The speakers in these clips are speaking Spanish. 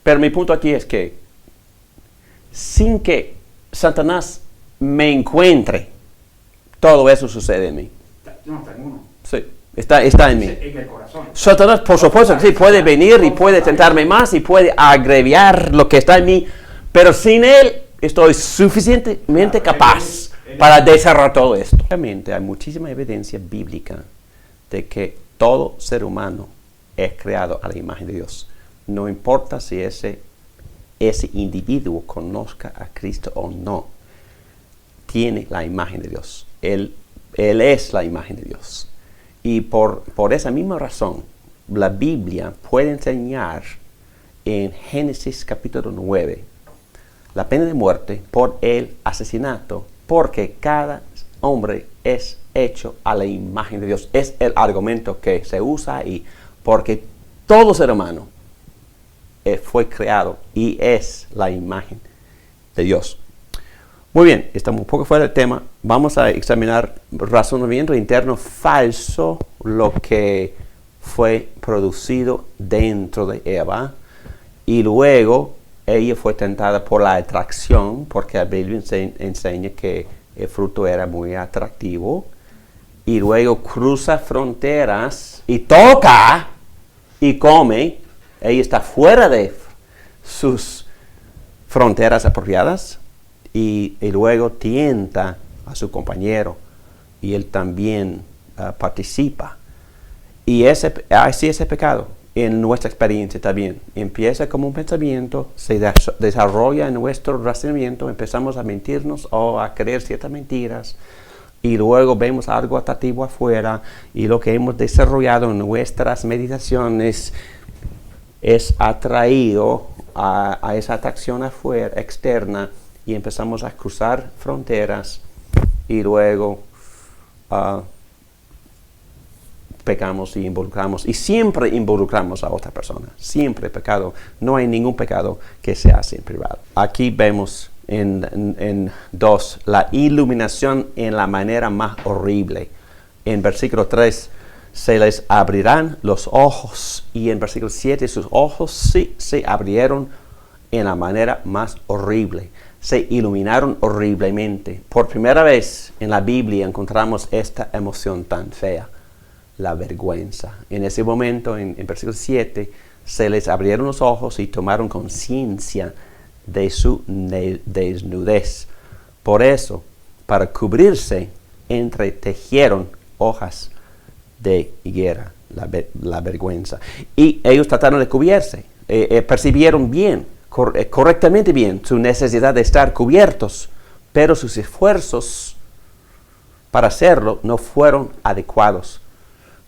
Pero mi punto aquí es que sin que Satanás me encuentre, todo eso sucede en mí. No, está en uno. Sí, está en mí. En el corazón. Satanás, por supuesto, sí, puede venir y puede tentarme más y puede agreviar lo que está en mí, pero sin él estoy suficientemente capaz para desarrollar todo esto. Obviamente hay muchísima evidencia bíblica de que todo ser humano es creado a la imagen de Dios. No importa si ese individuo conozca a Cristo o no, tiene la imagen de Dios. Él es la imagen de Dios. Y por esa misma razón, la Biblia puede enseñar en Génesis capítulo 9 la pena de muerte por el asesinato, porque cada hombre es hecho a la imagen de Dios. Es el argumento que se usa ahí, porque todo ser humano fue creado y es la imagen de Dios. Muy bien, estamos un poco fuera del tema. Vamos a examinar razonamiento interno falso, lo que fue producido dentro de Eva. Y luego ella fue tentada por la atracción, porque la Biblia enseña que el fruto era muy atractivo. Y luego cruza fronteras y toca y come. Ella está fuera de sus fronteras apropiadas. Y luego tienta a su compañero y él también participa. Y así ese pecado en nuestra experiencia también. Empieza como un pensamiento, se desarrolla en nuestro razonamiento, empezamos a mentirnos o a creer ciertas mentiras y luego vemos algo atractivo afuera y lo que hemos desarrollado en nuestras meditaciones es atraído a esa atracción afuera, externa, y empezamos a cruzar fronteras y luego pecamos y involucramos. Y siempre involucramos a otra persona. Siempre pecado. No hay ningún pecado que se hace en privado. Aquí vemos en 2 la iluminación en la manera más horrible. En versículo 3 se les abrirán los ojos. Y en versículo 7 sus ojos sí se abrieron en la manera más horrible. Se iluminaron horriblemente. Por primera vez en la Biblia encontramos esta emoción tan fea, la vergüenza. En ese momento, en versículo 7, se les abrieron los ojos y tomaron conciencia de su desnudez. Por eso, para cubrirse, entretejieron hojas de higuera, la vergüenza. Y ellos trataron de cubrirse, percibieron bien, correctamente bien su necesidad de estar cubiertos, pero sus esfuerzos para hacerlo no fueron adecuados.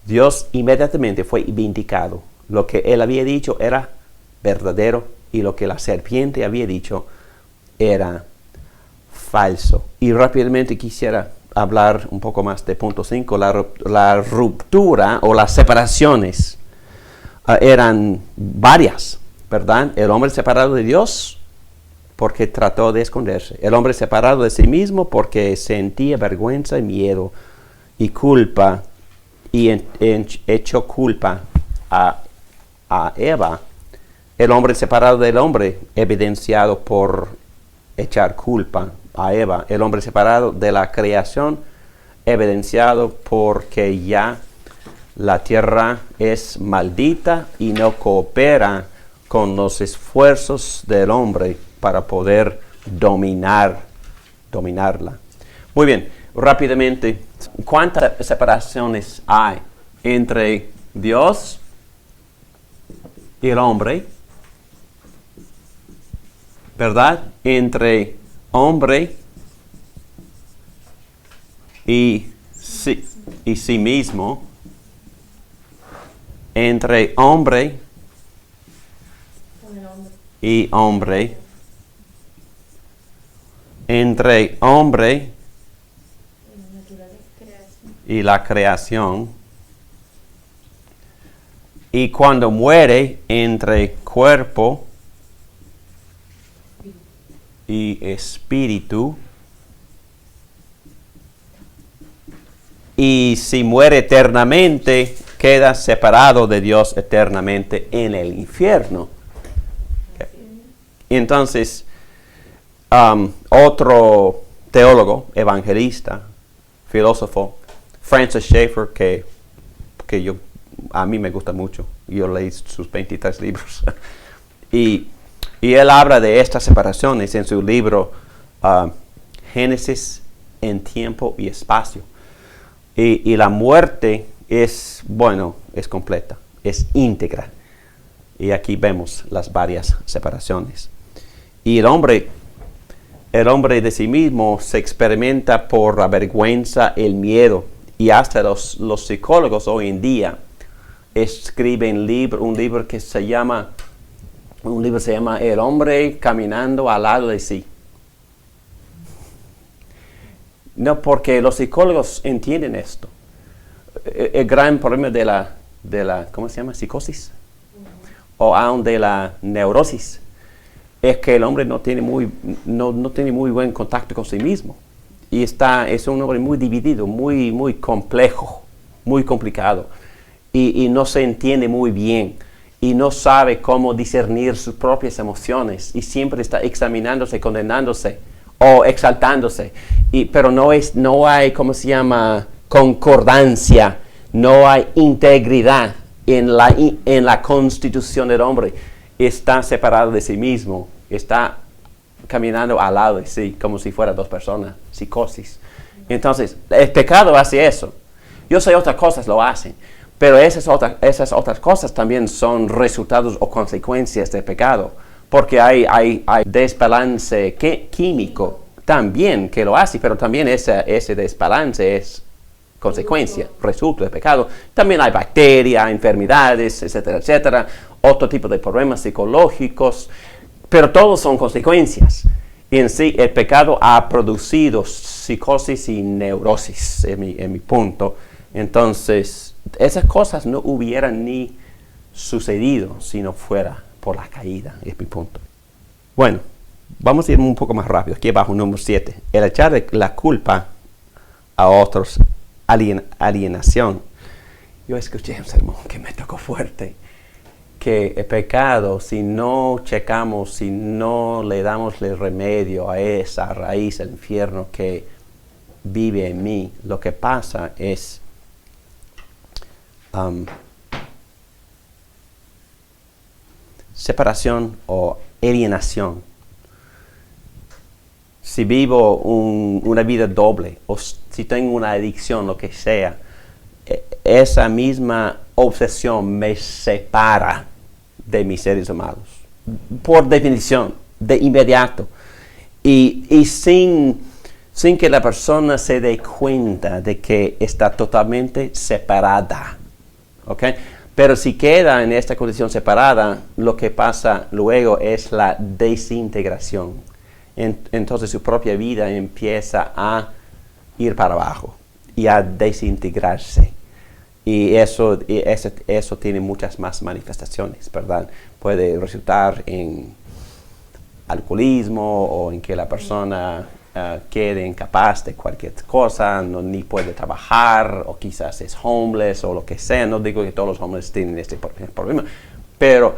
Dios inmediatamente fue vindicado. Lo que él había dicho era verdadero y lo que la serpiente había dicho era falso. Y rápidamente quisiera hablar un poco más de punto 5, la ruptura o las separaciones. Eran varias, ¿verdad? El hombre separado de Dios porque trató de esconderse. El hombre separado de sí mismo porque sentía vergüenza y miedo y culpa y echó culpa a Eva. El hombre separado del hombre evidenciado por echar culpa a Eva. El hombre separado de la creación evidenciado porque ya la tierra es maldita y no coopera con los esfuerzos del hombre para poder dominarla. Muy bien, rápidamente, ¿cuántas separaciones hay entre Dios y el hombre? ¿Verdad? Entre hombre y sí mismo. Entre hombre y hombre. Entre hombre y la creación. Y cuando muere, entre cuerpo y espíritu. Y si muere eternamente, queda separado de Dios eternamente en el infierno. Okay. Entonces, otro teólogo, evangelista, filósofo, Francis Schaeffer, que a mí me gusta mucho. Yo leí sus 23 libros. y él habla de estas separaciones en su libro Génesis en tiempo y espacio. Y la muerte es completa, es íntegra. Y aquí vemos las varias separaciones. Y el hombre de sí mismo se experimenta por la vergüenza, el miedo. Y hasta los psicólogos hoy en día escriben un libro que se llama El hombre caminando al lado de sí. No, porque los psicólogos entienden esto. El gran problema de la ¿cómo se llama? Psicosis. O aún de la neurosis. Es que el hombre no tiene muy buen contacto con sí mismo. Y es un hombre muy dividido, muy complejo, muy complicado. Y no se entiende muy bien. Y no sabe cómo discernir sus propias emociones. Y siempre está examinándose, condenándose o exaltándose. Pero no hay, ¿cómo se llama? Concordancia. No hay integridad en la constitución del hombre. Está separado de sí mismo. Está caminando al lado de sí, como si fueran dos personas. Psicosis. Entonces, el pecado hace eso. Yo sé otras cosas lo hacen. Pero esas otras cosas también son resultados o consecuencias del pecado. Porque hay desbalance químico también que lo hace, pero también ese desbalance es consecuencia, resultado del pecado. También hay bacterias, enfermedades, etcétera, etcétera. Otro tipo de problemas psicológicos. Pero todos son consecuencias. Y en sí, el pecado ha producido psicosis y neurosis, en mi punto. Entonces, esas cosas no hubieran ni sucedido si no fuera por la caída, es mi punto. Bueno, vamos a ir un poco más rápido. Aquí abajo, número 7. El echar la culpa a otros, alienación. Yo escuché un sermón que me tocó fuerte. Que el pecado, si no checamos, si no le damos el remedio a esa raíz del infierno que vive en mí, lo que pasa es separación o alienación. Si vivo una vida doble o si tengo una adicción, lo que sea, esa misma obsesión me separa de mis seres humanos, por definición, de inmediato, y sin que la persona se dé cuenta de que está totalmente separada, ¿ok? Pero si queda en esta condición separada, lo que pasa luego es la desintegración. Entonces su propia vida empieza a ir para abajo y a desintegrarse. Y eso tiene muchas más manifestaciones, ¿verdad? Puede resultar en alcoholismo o en que la persona quede incapaz de cualquier cosa, ni puede trabajar, o quizás es homeless o lo que sea. No digo que todos los homeless tienen este problema, pero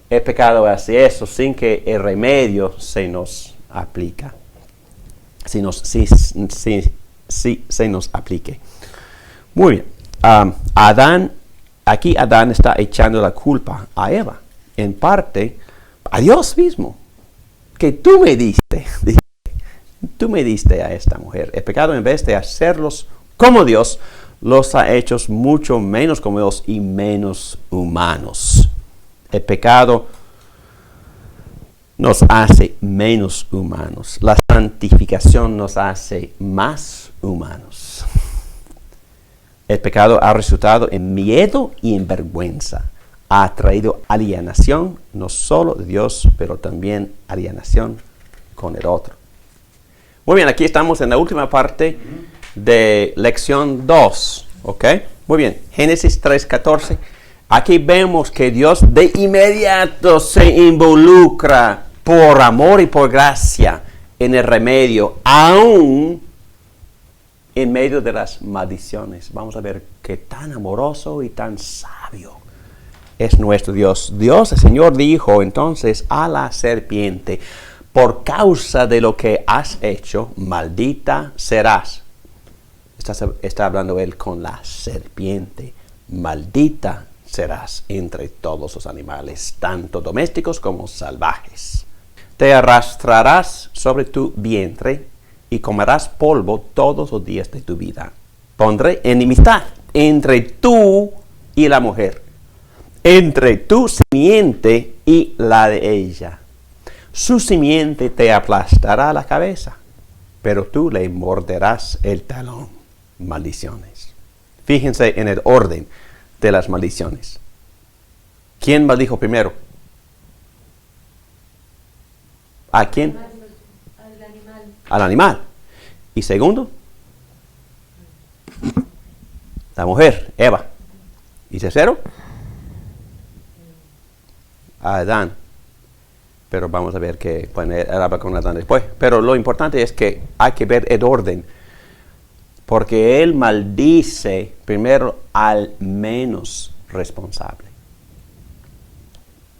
el pecado hace eso sin que el remedio se nos aplica. Si se nos aplique. Muy bien. Adán está echando la culpa a Eva, en parte a Dios mismo, que tú me diste a esta mujer. El pecado, en vez de hacerlos como Dios, los ha hecho mucho menos como Dios y menos humanos. El pecado nos hace menos humanos. La santificación nos hace más humanos. El pecado ha resultado en miedo y en vergüenza. Ha traído alienación, no solo de Dios, pero también alienación con el otro. Muy bien, aquí estamos en la última parte de lección 2. ¿Ok? Muy bien, Génesis 3:14. Aquí vemos que Dios de inmediato se involucra por amor y por gracia en el remedio, aún en medio de las maldiciones. Vamos a ver qué tan amoroso y tan sabio es nuestro Dios. Dios, el Señor, dijo entonces a la serpiente: por causa de lo que has hecho, maldita serás. Está hablando él con la serpiente. Maldita serás entre todos los animales, tanto domésticos como salvajes. Te arrastrarás sobre tu vientre y comerás polvo todos los días de tu vida. Pondré enemistad entre tú y la mujer, entre tu simiente y la de ella. Su simiente te aplastará la cabeza, pero tú le morderás el talón. Maldiciones. Fíjense en el orden de las maldiciones. ¿Quién maldijo primero? ¿A quién? Al animal. Al animal. Y segundo, la mujer, Eva. Y tercero, a Adán. Pero vamos a ver que él habla con Adán después. Pero lo importante es que hay que ver el orden. Porque él maldice primero al menos responsable.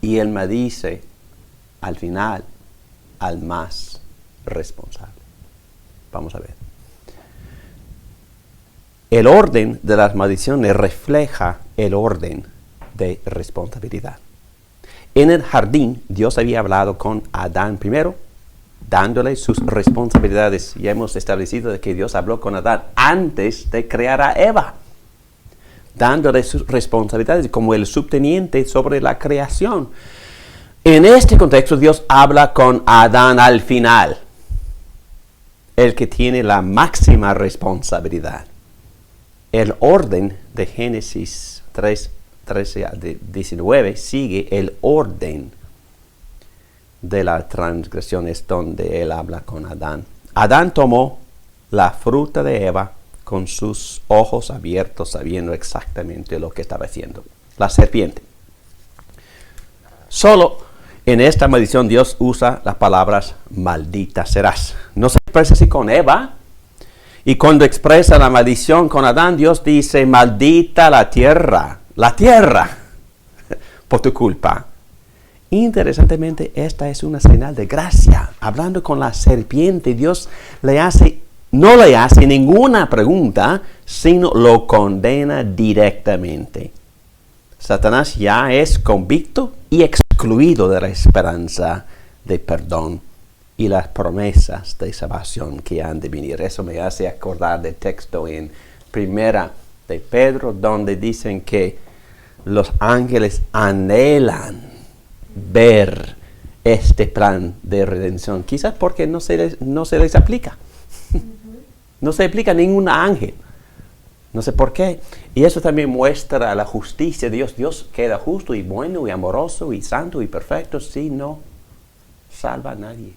Y él maldice al final al más responsable. Vamos a ver. El orden de las maldiciones refleja el orden de responsabilidad. En el jardín, Dios había hablado con Adán primero, dándole sus responsabilidades. Ya hemos establecido que Dios habló con Adán antes de crear a Eva, dándole sus responsabilidades como el subteniente sobre la creación. En este contexto, Dios habla con Adán al final, el que tiene la máxima responsabilidad. El orden de Génesis 13 a 19 sigue el orden de las transgresiones donde él habla con Adán. Adán tomó la fruta de Eva con sus ojos abiertos, sabiendo exactamente lo que estaba haciendo. La serpiente. Solo en esta maldición Dios usa las palabras maldita serás. No se expresa así con Eva. Y cuando expresa la maldición con Adán, Dios dice maldita la tierra, por tu culpa. Interesantemente, esta es una señal de gracia. Hablando con la serpiente, Dios no le hace ninguna pregunta, sino lo condena directamente. Satanás ya es convicto y excluido de la esperanza de perdón y las promesas de salvación que han de venir. Eso me hace acordar del texto en Primera de Pedro, donde dicen que los ángeles anhelan ver este plan de redención, quizás porque no se les aplica. No se aplica a ningún ángel. No sé por qué. Y eso también muestra la justicia de Dios. Dios queda justo y bueno y amoroso y santo y perfecto si no salva a nadie.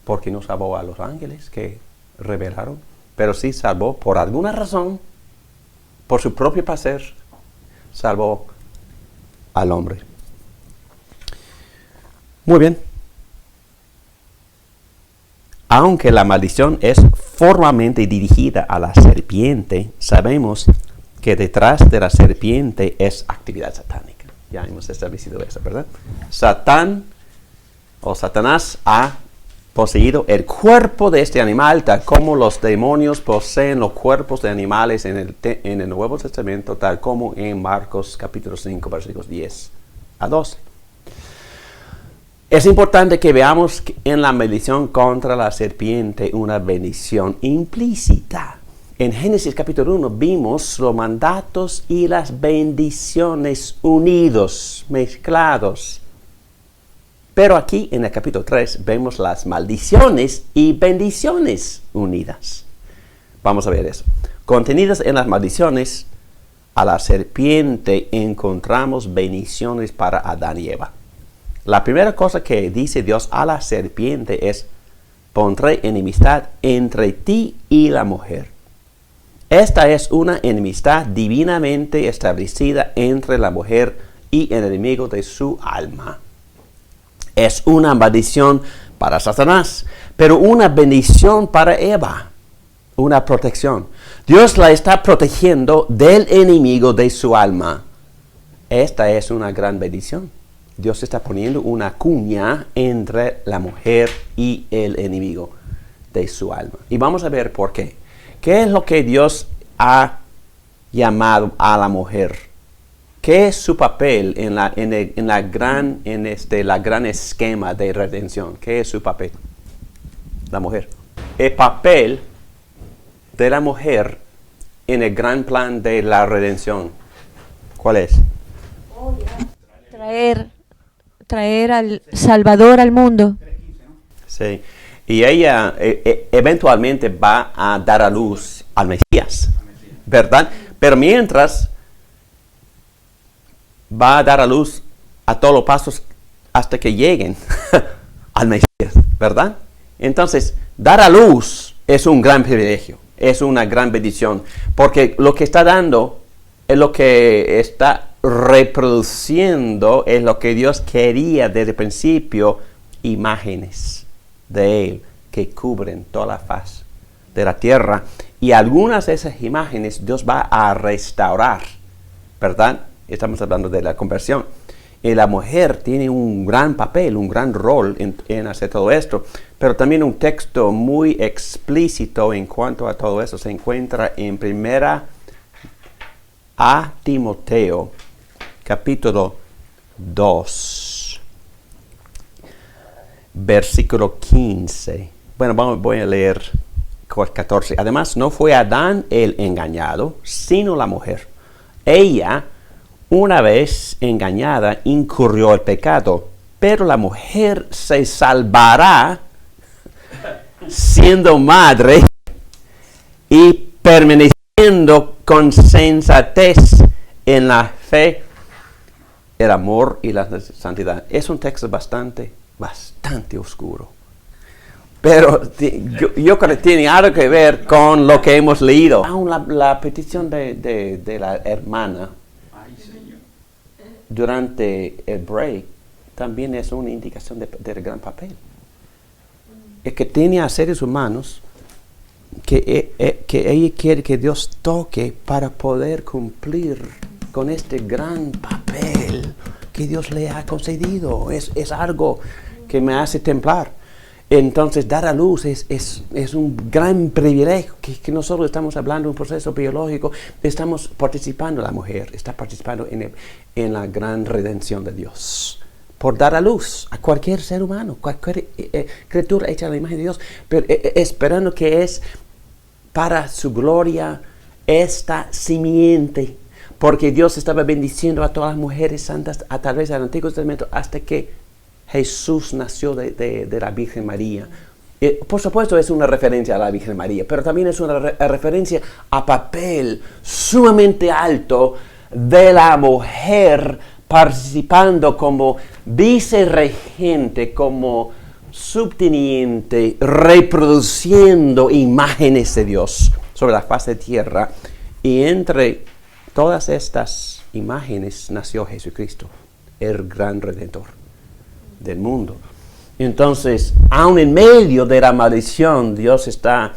Porque no salvó a los ángeles que rebelaron, pero sí salvó por alguna razón, por su propio placer, salvó al hombre. Muy bien. Aunque la maldición es formalmente dirigida a la serpiente, sabemos que detrás de la serpiente es actividad satánica. Ya hemos establecido eso, ¿verdad? Satanás ha poseído el cuerpo de este animal, tal como los demonios poseen los cuerpos de animales en el Nuevo Testamento, tal como en Marcos capítulo 5, versículos 10 a 12. Es importante que veamos en la maldición contra la serpiente una bendición implícita. En Génesis capítulo 1 vimos los mandatos y las bendiciones unidos, mezclados. Pero aquí en el capítulo 3 vemos las maldiciones y bendiciones unidas. Vamos a ver eso. Contenidas en las maldiciones, a la serpiente encontramos bendiciones para Adán y Eva. La primera cosa que dice Dios a la serpiente es: pondré enemistad entre ti y la mujer. Esta es una enemistad divinamente establecida entre la mujer y el enemigo de su alma. Es una maldición para Satanás, pero una bendición para Eva, una protección. Dios la está protegiendo del enemigo de su alma. Esta es una gran bendición. Dios está poniendo una cuña entre la mujer y el enemigo de su alma. Y vamos a ver por qué. ¿Qué es lo que Dios ha llamado a la mujer? ¿Qué es su papel en la gran esquema de redención? ¿Qué es su papel? La mujer. El papel de la mujer en el gran plan de la redención, ¿cuál es? Traer al Salvador al mundo. Sí. Y ella eventualmente va a dar a luz al Mesías, ¿verdad? Pero mientras va a dar a luz a todos los pasos hasta que lleguen al Mesías, ¿verdad? Entonces, dar a luz es un gran privilegio, es una gran bendición, porque lo que está dando es lo que está reproduciendo, es lo que Dios quería desde el principio, imágenes de Él que cubren toda la faz de la tierra. Y algunas de esas imágenes Dios va a restaurar, ¿verdad? Estamos hablando de la conversión. Y la mujer tiene un gran papel, un gran rol en hacer todo esto. Pero también un texto muy explícito en cuanto a todo eso se encuentra en Primera a Timoteo, capítulo 2, versículo 15. Bueno, voy a leer 14. Además, no fue Adán el engañado, sino la mujer. Ella, una vez engañada, incurrió el pecado, pero la mujer se salvará siendo madre y permaneciendo con sensatez en la fe, el amor y la santidad. Es un texto bastante oscuro. Pero yo creo que tiene algo que ver con lo que hemos leído. Aún la petición de la hermana durante el break también es una indicación del gran papel. Es que tiene a seres humanos que ella quiere que Dios toque para poder cumplir con este gran papel que Dios le ha concedido. Es algo que me hace temblar. Entonces, dar a luz es un gran privilegio que nosotros estamos hablando de un proceso biológico. Estamos participando, la mujer está participando en la gran redención de Dios. Por dar a luz a cualquier ser humano, cualquier criatura hecha a la imagen de Dios, pero esperando que es para su gloria esta simiente. Porque Dios estaba bendiciendo a todas las mujeres santas a través del Antiguo Testamento hasta que Jesús nació de la Virgen María. Por supuesto es una referencia a la Virgen María, pero también es una referencia a papel sumamente alto de la mujer participando como vicerregente, como subteniente, reproduciendo imágenes de Dios sobre la faz de tierra. Y entre todas estas imágenes nació Jesucristo, el gran Redentor del mundo. Entonces, aun en medio de la maldición, Dios está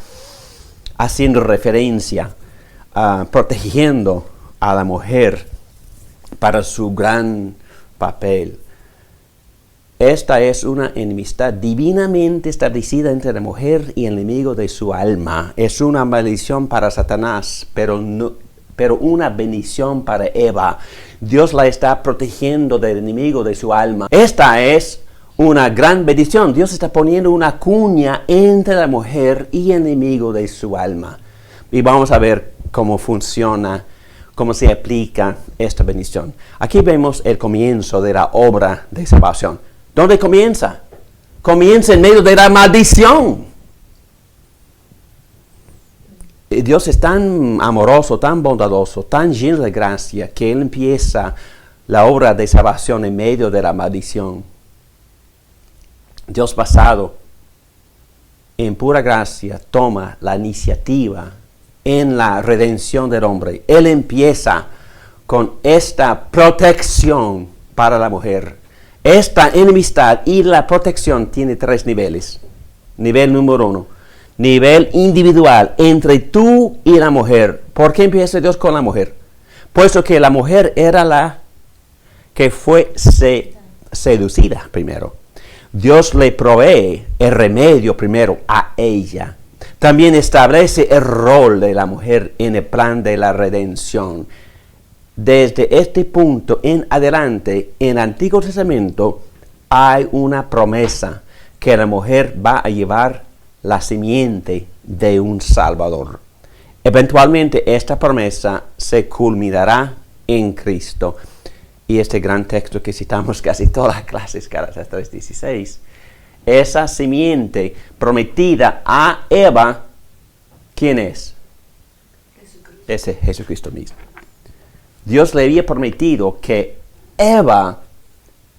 haciendo referencia, protegiendo a la mujer para su gran papel. Esta es una enemistad divinamente establecida entre la mujer y el enemigo de su alma. Es una maldición para Satanás, pero una bendición para Eva. Dios la está protegiendo del enemigo de su alma. Esta es una gran bendición. Dios está poniendo una cuña entre la mujer y el enemigo de su alma. Y vamos a ver cómo funciona, cómo se aplica esta bendición. Aquí vemos el comienzo de la obra de salvación. ¿Dónde comienza? Comienza en medio de la maldición. Dios es tan amoroso, tan bondadoso, tan lleno de gracia, que Él empieza la obra de salvación en medio de la maldición. Dios, basado en pura gracia, toma la iniciativa en la redención del hombre. Él empieza con esta protección para la mujer. Esta enemistad y la protección tiene 3 niveles. Nivel número 1. Nivel individual entre tú y la mujer. ¿Por qué empieza Dios con la mujer? Puesto que la mujer era la que fue seducida primero. Dios le provee el remedio primero a ella. También establece el rol de la mujer en el plan de la redención. Desde este punto en adelante, en el Antiguo Testamento, hay una promesa que la mujer va a llevar la simiente de un Salvador. Eventualmente esta promesa se culminará en Cristo. Y este gran texto que citamos casi todas las clases, Gálatas 3:16, esa simiente prometida a Eva, ¿quién es? Jesucristo. Ese Jesucristo mismo. Dios le había prometido que Eva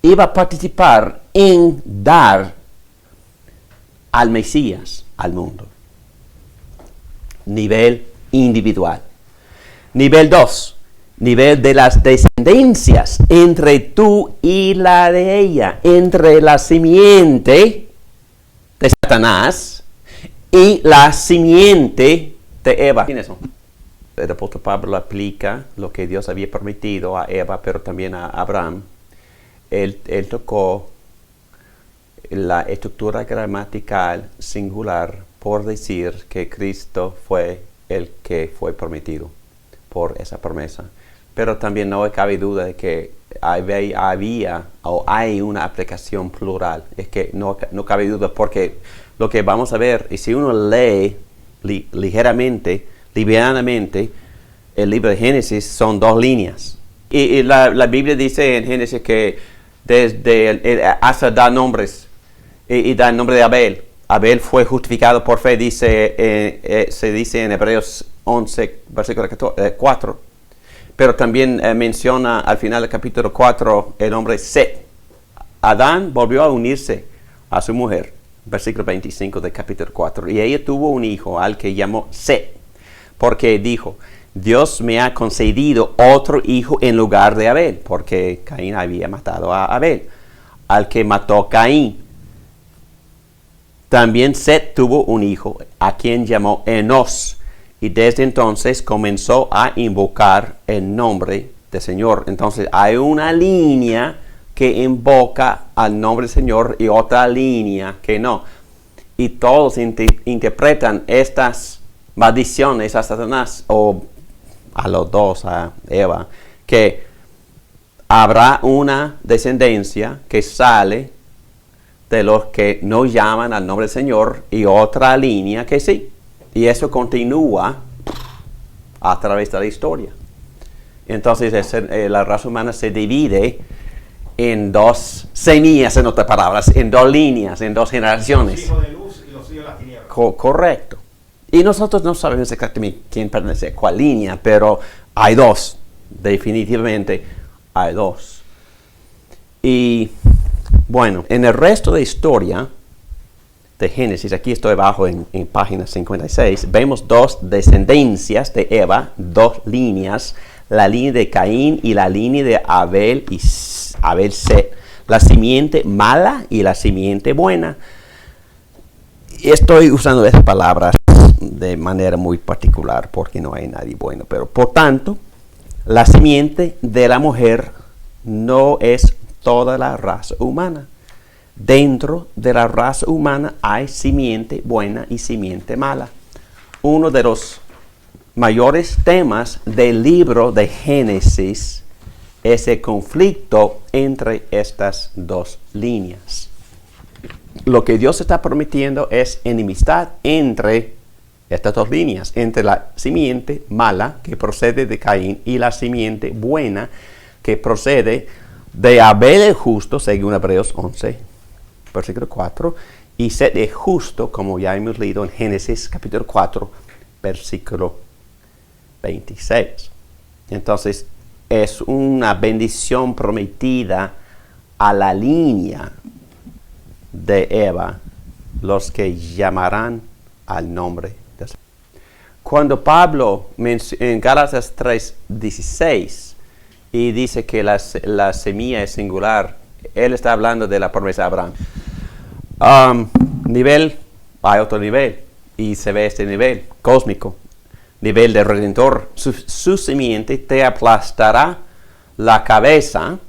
iba a participar en dar al Mesías al mundo. Nivel individual. Nivel 2. Nivel de las descendencias entre tú y la de ella, entre la simiente de Satanás y la simiente de Eva. ¿Quiénes son? El apóstol Pablo aplica lo que Dios había prometido a Eva, pero también a Abraham. Él tocó la estructura gramatical singular por decir que Cristo fue el que fue prometido por esa promesa. Pero también no cabe duda de que había o hay una aplicación plural. Es que no cabe duda porque lo que vamos a ver, y si uno lee livianamente, el libro de Génesis son 2 líneas. Y la Biblia dice en Génesis que hasta da nombres, y da el nombre de Abel. Abel fue justificado por fe, se dice en Hebreos 11, versículo 4. Pero también menciona al final del capítulo 4 el nombre Set. Adán volvió a unirse a su mujer, versículo 25 del capítulo 4. Y ella tuvo un hijo al que llamó Set, porque dijo, Dios me ha concedido otro hijo en lugar de Abel, porque Caín había matado a Abel, al que mató Caín. También Set tuvo un hijo, a quien llamó Enos. Y desde entonces comenzó a invocar el nombre del Señor. Entonces hay una línea que invoca al nombre del Señor y otra línea que no. Y todos interpretan estas maldiciones a Satanás o a los dos, a Eva, que habrá una descendencia que sale de los que no llaman al nombre del Señor y otra línea que sí. Y eso continúa a través de la historia. Entonces la raza humana se divide en 2 semillas, en otras palabras, en 2 líneas, en 2 generaciones. Los hijos de luz y los hijos de la tiniebla. Correcto. Y nosotros no sabemos exactamente quién pertenece a cuál línea, pero hay 2. Definitivamente hay 2. Y bueno, en el resto de la historia de Génesis, aquí estoy abajo en página 56, vemos 2 descendencias de Eva, 2 líneas, la línea de Caín y la línea de Abel y Set, la simiente mala y la simiente buena. Estoy usando esas palabras de manera muy particular porque no hay nadie bueno, pero por tanto, la simiente de la mujer no es toda la raza humana. Dentro de la raza humana hay simiente buena y simiente mala. Uno de los mayores temas del libro de Génesis es el conflicto entre estas 2 líneas. Lo que Dios está prometiendo es enemistad entre estas 2 líneas, entre la simiente mala que procede de Caín y la simiente buena que procede de Abel el justo, según Hebreos 11. Versículo 4, y Set es justo, como ya hemos leído en Génesis capítulo 4, versículo 26. Entonces, es una bendición prometida a la línea de Eva, los que llamarán al nombre de Dios. Cuando Pablo en Gálatas 3:16 y dice que la semilla es singular, él está hablando de la promesa de Abraham. Hay otro nivel, y se ve este nivel cósmico, nivel del Redentor. Su simiente te aplastará la cabeza,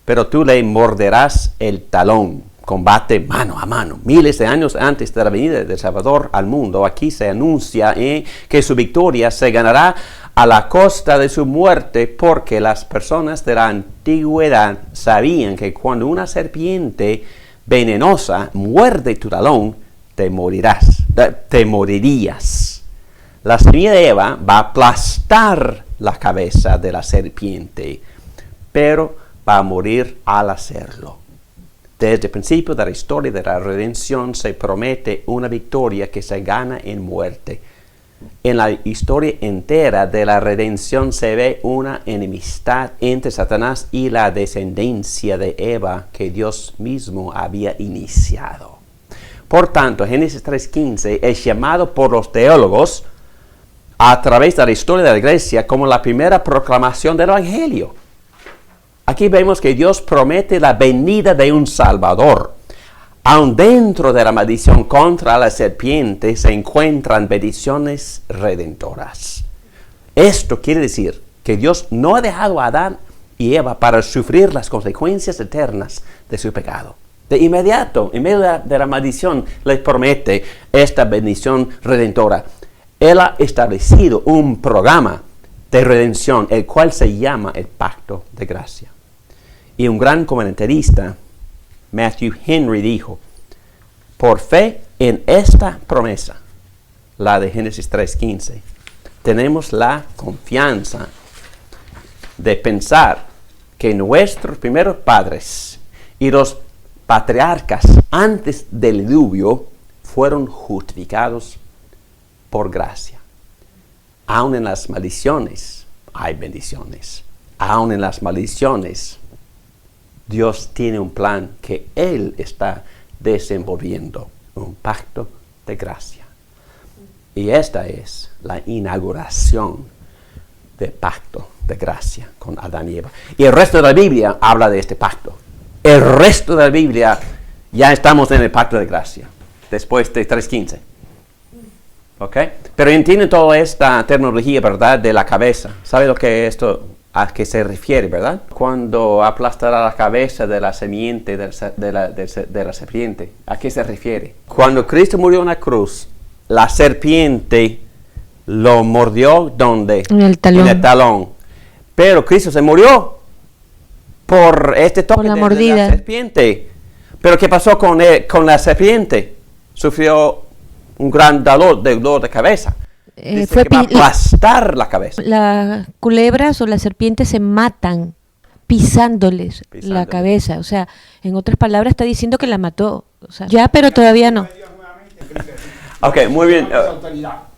pero tú le morderás el talón. Combate mano a mano. Miles de años antes de la venida del Salvador al mundo, aquí se anuncia que su victoria se ganará a la costa de su muerte, porque las personas de la antigüedad sabían que cuando una serpiente venenosa muerde tu talón, te morirías. La semilla de Eva va a aplastar la cabeza de la serpiente, pero va a morir al hacerlo. Desde el principio de la historia de la redención se promete una victoria que se gana en muerte. En la historia entera de la redención se ve una enemistad entre Satanás y la descendencia de Eva que Dios mismo había iniciado. Por tanto, Génesis 3:15 es llamado por los teólogos a través de la historia de la iglesia como la primera proclamación del Evangelio. Aquí vemos que Dios promete la venida de un Salvador. Aun dentro de la maldición contra la serpiente se encuentran bendiciones redentoras. Esto quiere decir que Dios no ha dejado a Adán y Eva para sufrir las consecuencias eternas de su pecado. De inmediato, en medio de la maldición, les promete esta bendición redentora. Él ha establecido un programa de redención, el cual se llama el Pacto de Gracia. Y un gran comentarista, Matthew Henry, dijo: por fe en esta promesa, la de Génesis 3:15, tenemos la confianza de pensar que nuestros primeros padres y los patriarcas antes del diluvio fueron justificados por gracia. Aun en las maldiciones hay bendiciones. Aun en las maldiciones, Dios tiene un plan que Él está desenvolviendo, un pacto de gracia. Y esta es la inauguración del pacto de gracia con Adán y Eva. Y el resto de la Biblia habla de este pacto. El resto de la Biblia ya estamos en el pacto de gracia, después de 3:15. ¿Ok? Pero entienden toda esta terminología, ¿verdad? De la cabeza. ¿Sabe lo que esto a qué se refiere, verdad? Cuando aplastará la cabeza de la semiente de la serpiente, ¿a qué se refiere? Cuando Cristo murió en la cruz, la serpiente lo mordió, ¿dónde? En el talón. En el talón. Pero Cristo se murió por este toque Por la de mordida. la serpiente. Pero ¿qué pasó con la serpiente? Sufrió un gran dolor de cabeza. Fue que va a aplastar la cabeza. Las culebras o las serpientes se matan pisándoles la cabeza. O sea, en otras palabras está diciendo que la mató. O sea, ya, pero todavía no. Ok, muy bien.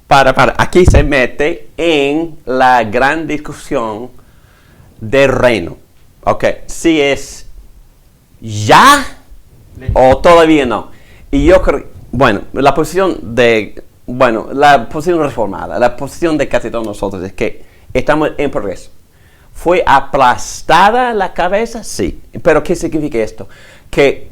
Para. Aquí se mete en la gran discusión del reino. Ok, si es ya o todavía no. Y yo creo, la posición reformada, la posición de casi todos nosotros es que estamos en progreso. ¿Fue aplastada la cabeza? Sí. ¿Pero qué significa esto? Que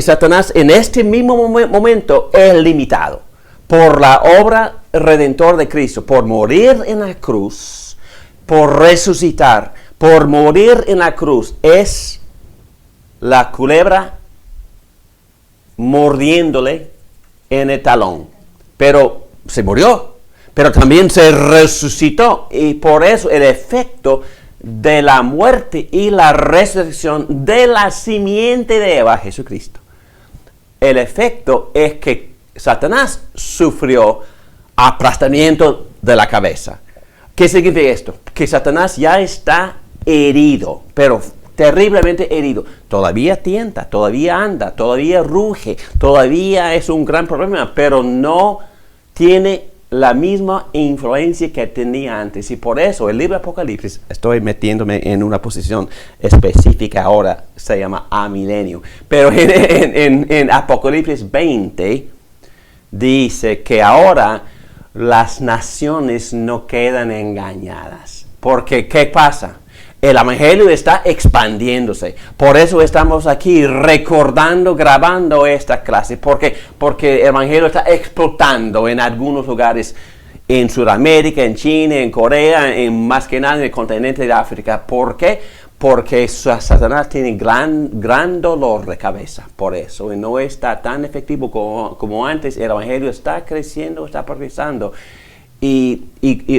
Satanás en este mismo momento es limitado por la obra redentora de Cristo, por morir en la cruz, por resucitar, por morir en la cruz. Es la culebra mordiéndole en el talón. Pero se murió, pero también se resucitó, y por eso el efecto de la muerte y la resurrección de la simiente de Eva, Jesucristo, el efecto es que Satanás sufrió aplastamiento de la cabeza. ¿Qué significa esto? Que Satanás ya está herido, pero terriblemente herido. Todavía tienta, todavía anda, todavía ruge, todavía es un gran problema, pero no tiene la misma influencia que tenía antes. Y por eso el libro de Apocalipsis, estoy metiéndome en una posición específica ahora, se llama amilenio. Pero en Apocalipsis 20 dice que ahora las naciones no quedan engañadas. Porque, ¿qué pasa? El evangelio está expandiéndose. Por eso estamos aquí recordando, grabando esta clase. Porque el evangelio está explotando en algunos lugares, en Sudamérica, en China, en Corea, más que nada en el continente de África. ¿Por qué? porque Satanás tiene gran dolor de cabeza por eso, y no está tan efectivo como antes. El Evangelio está creciendo, está progresando. Y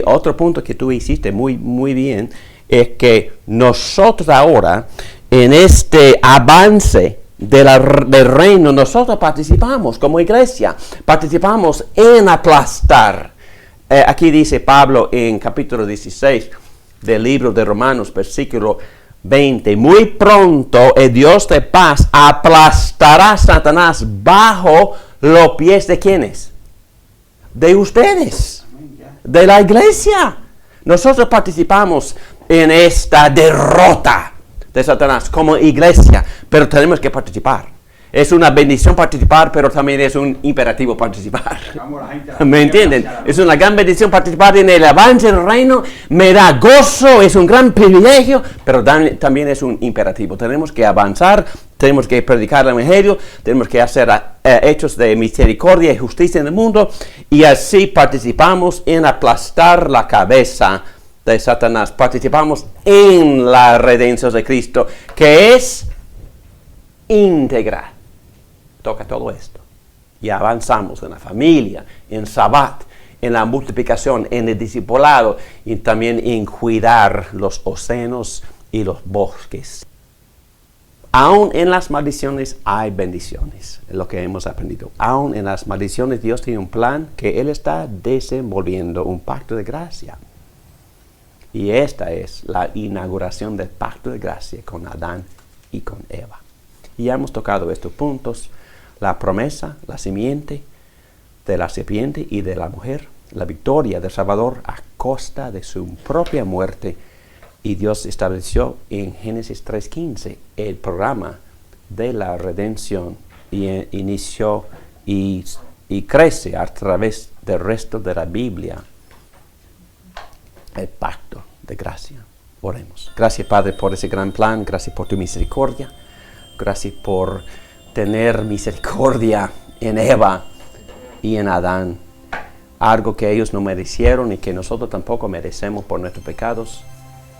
otro punto que tú hiciste muy bien es que nosotros ahora, en este avance del reino, nosotros participamos como iglesia, participamos en aplastar. Aquí dice Pablo en capítulo 16 del libro de Romanos, versículo 20, muy pronto el Dios de paz aplastará a Satanás bajo los pies de ¿quiénes? De ustedes, de la iglesia. Nosotros participamos en esta derrota de Satanás como iglesia, pero tenemos que participar. Es una bendición participar, pero también es un imperativo participar. ¿Me entienden? Es una gran bendición participar en el avance del reino. Me da gozo, es un gran privilegio, pero también es un imperativo. Tenemos que avanzar, tenemos que predicar el Evangelio, tenemos que hacer hechos de misericordia y justicia en el mundo, y así participamos en aplastar la cabeza de Satanás. Participamos en la redención de Cristo, que es íntegra. Toca todo esto. Y avanzamos en la familia, en Sabbat, en la multiplicación, en el discipulado y también en cuidar los océanos y los bosques. Aún en las maldiciones hay bendiciones, es lo que hemos aprendido. Aún en las maldiciones Dios tiene un plan que Él está desenvolviendo, un pacto de gracia. Y esta es la inauguración del pacto de gracia con Adán y con Eva. Y ya hemos tocado estos puntos: la promesa, la simiente de la serpiente y de la mujer, la victoria del Salvador a costa de su propia muerte. Y Dios estableció en Génesis 3:15 el programa de la redención y inició y crece a través del resto de la Biblia el pacto de gracia. Oremos. Gracias, Padre, por ese gran plan. Gracias por tu misericordia. Gracias por tener misericordia en Eva y en Adán, algo que ellos no merecieron y que nosotros tampoco merecemos por nuestros pecados,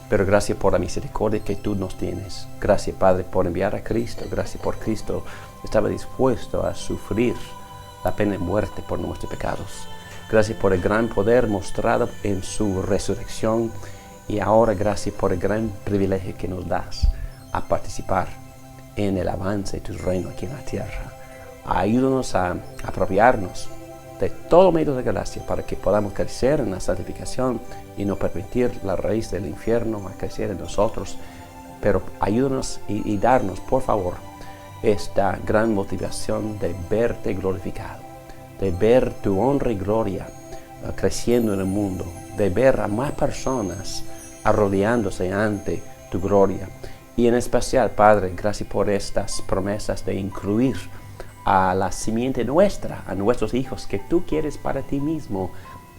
pero gracias por la misericordia que tú nos tienes. Gracias, Padre, por enviar a Cristo. Gracias por Cristo estaba dispuesto a sufrir la pena de muerte por nuestros pecados. Gracias por el gran poder mostrado en su resurrección, y ahora gracias por el gran privilegio que nos das a participar en el avance de tu reino aquí en la tierra. Ayúdanos a apropiarnos de todo medio de gracia para que podamos crecer en la santificación y no permitir la raíz del infierno a crecer en nosotros. Pero ayúdanos y darnos, por favor, esta gran motivación de verte glorificado, de ver tu honra y gloria creciendo en el mundo, de ver a más personas arrodillándose ante tu gloria. Y en especial, Padre, gracias por estas promesas de incluir a la simiente nuestra, a nuestros hijos que tú quieres para ti mismo.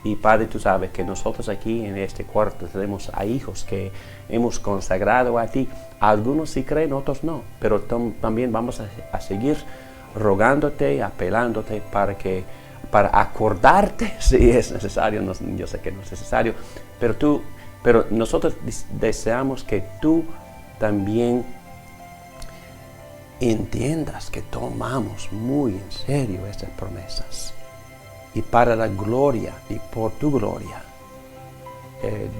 Y Padre, tú sabes que nosotros aquí en este cuarto tenemos a hijos que hemos consagrado a ti. Algunos sí creen, otros no, pero también vamos a seguir rogándote, apelándote para acordarte si es necesario. No, yo sé que no es necesario, pero nosotros deseamos que tú también entiendas que tomamos muy en serio estas promesas, y para la gloria y por tu gloria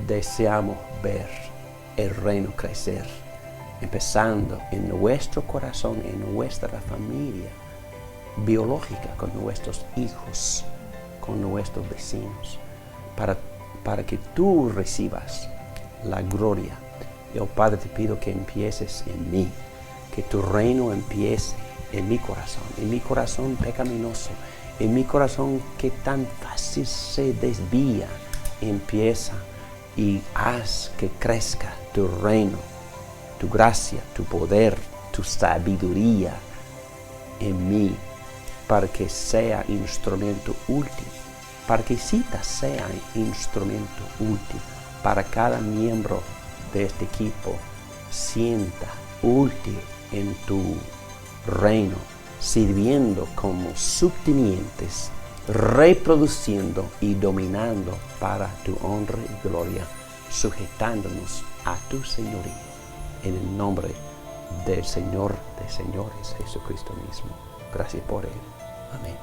deseamos ver el reino crecer, empezando en nuestro corazón, en nuestra familia biológica, con nuestros hijos, con nuestros vecinos, para que tú recibas la gloria. Yo, Padre, te pido que empieces en mí, que tu reino empiece en mi corazón pecaminoso, en mi corazón que tan fácil se desvía. Empieza y haz que crezca tu reino, tu gracia, tu poder, tu sabiduría en mí, para que sea instrumento útil, para que Citas sea instrumento útil para cada miembro de este equipo, sienta útil en tu reino, sirviendo como subtenientes, reproduciendo y dominando para tu honra y gloria, sujetándonos a tu señorío. en el nombre del Señor de señores, Jesucristo mismo. Gracias por Él. Amén.